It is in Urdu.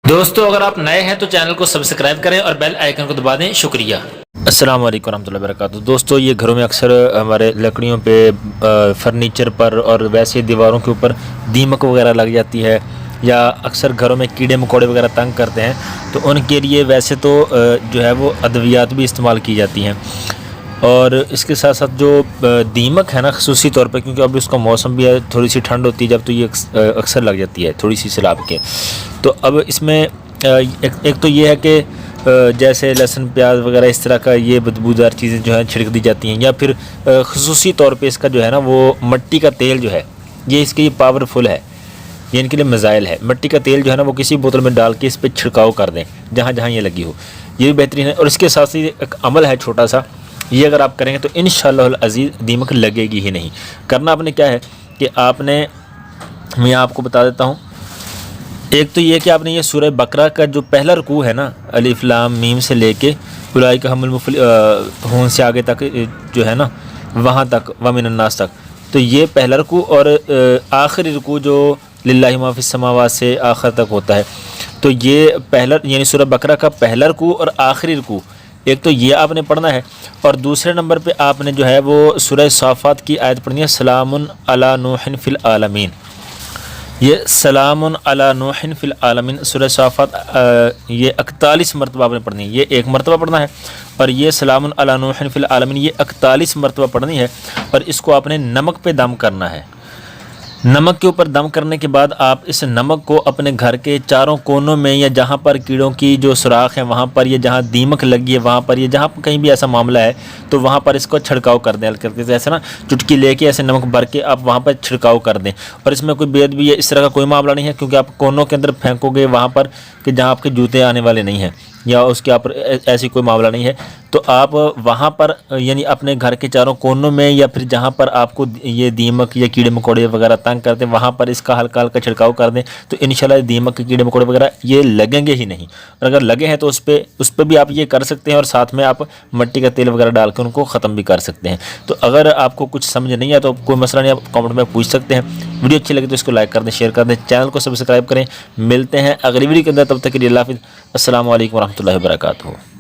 دوستو اگر آپ نئے ہیں تو چینل کو سبسکرائب کریں اور بیل آئیکن کو دبا دیں. شکریہ. السلام علیکم ورحمۃ اللہ وبرکاتہ. دوستو یہ گھروں میں اکثر ہمارے لکڑیوں پہ فرنیچر پر اور ویسے دیواروں کے اوپر دیمک وغیرہ لگ جاتی ہے، یا اکثر گھروں میں کیڑے مکوڑے وغیرہ تنگ کرتے ہیں، تو ان کے لیے ویسے تو جو ہے وہ ادویات بھی استعمال کی جاتی ہیں. اور اس کے ساتھ ساتھ جو دیمک ہے نا، خصوصی طور پہ کیونکہ اب اس کا موسم بھی ہے، تھوڑی سی ٹھنڈ ہوتی ہے جب، تو یہ اکثر لگ جاتی ہے تھوڑی سی سیلاب کے. تو اب اس میں ایک تو یہ ہے کہ جیسے لہسن پیاز وغیرہ اس طرح کا یہ بدبودار چیزیں جو ہیں چھڑک دی جاتی ہیں، یا پھر خصوصی طور پہ اس کا جو ہے نا وہ مٹی کا تیل جو ہے، یہ اس کے یہ پاورفل ہے، یہ ان کے لیے میزائل ہے. مٹی کا تیل جو ہے نا وہ کسی بوتل میں ڈال کے اس پہ چھڑکاؤ کر دیں جہاں جہاں یہ لگی ہو، یہ بھی بہترین ہے. اور اس کے ساتھ ہی ایک عمل ہے چھوٹا سا، یہ اگر آپ کریں گے تو انشاءاللہ العزیز دیمک لگے گی ہی نہیں. کرنا آپ نے کیا ہے کہ آپ نے، میں آپ کو بتا دیتا ہوں، ایک تو یہ کہ آپ نے یہ سورہ بقرہ کا جو پہلا رکوع ہے نا، الف لام میم سے لے کے اولئک هم المفلحون سے آگے تک جو ہے نا، وہاں تک ومن الناس تک، تو یہ پہلا رکوع، اور آخری رکوع جو للہ ما فی السماوات سے آخر تک ہوتا ہے، تو یہ پہلا یعنی سورہ بقرہ کا پہلا رکوع اور آخری رکوع، ایک تو یہ آپ نے پڑھنا ہے. اور دوسرے نمبر پہ آپ نے جو ہے وہ سورہ صافات کی آیت پڑھنی ہے، سلام علی نوح فی العالمین. یہ سلام علی نوح فی العالمین سورہ صافات یہ 41 مرتبہ آپ نے پڑھنی ہے. یہ ایک مرتبہ پڑھنا ہے، اور یہ سلام علی نوح فی العالمین یہ 41 مرتبہ پڑھنی ہے. اور اس کو آپ نے نمک پہ دم کرنا ہے. نمک کے اوپر دم کرنے کے بعد آپ اس نمک کو اپنے گھر کے چاروں کونوں میں، یا جہاں پر کیڑوں کی جو سوراخ ہیں وہاں پر، یا جہاں دیمک لگی ہے وہاں پر، یا جہاں کہیں بھی ایسا معاملہ ہے تو وہاں پر اس کو چھڑکاؤ کر دیں. ایسے نا چٹکی لے کے ایسے نمک بھر کے آپ وہاں پر چھڑکاؤ کر دیں. اور اس میں کوئی بید بھی ہے اس طرح کا کوئی معاملہ نہیں ہے، کیونکہ آپ کونوں کے اندر پھینکو گے وہاں پر کہ جہاں آپ کے جوتے آنے والے نہیں ہیں، یا اس کے اوپر ایسی کوئی معاملہ نہیں ہے. تو آپ وہاں پر یعنی اپنے گھر کے چاروں کونوں میں، یا پھر جہاں پر آپ کو یہ دیمک یا کیڑے مکوڑے وغیرہ تنگ کرتے ہیں وہاں پر اس کا ہلکا ہلکا چھڑکاؤ کر دیں، تو انشاءاللہ دیمک کے کیڑے مکوڑے وغیرہ یہ لگیں گے ہی نہیں. اور اگر لگے ہیں تو اس پہ بھی آپ یہ کر سکتے ہیں، اور ساتھ میں آپ مٹی کا تیل وغیرہ ڈال کے ان کو ختم بھی کر سکتے ہیں. تو اگر آپ کو کچھ سمجھ نہیں ہے تو کوئی مسئلہ نہیں، آپ کامنٹ میں پوچھ سکتے ہیں. ویڈیو اچھی لگے تو اس کو لائک کر دیں، شیئر کر دیں، چینل کو سبسکرائب کریں. ملتے ہیں اگلی ویڈیو کے اندر، تب تک کے لیے اللہ حافظ. السلام علیکم ورحمۃ اللہ وبرکاتہ.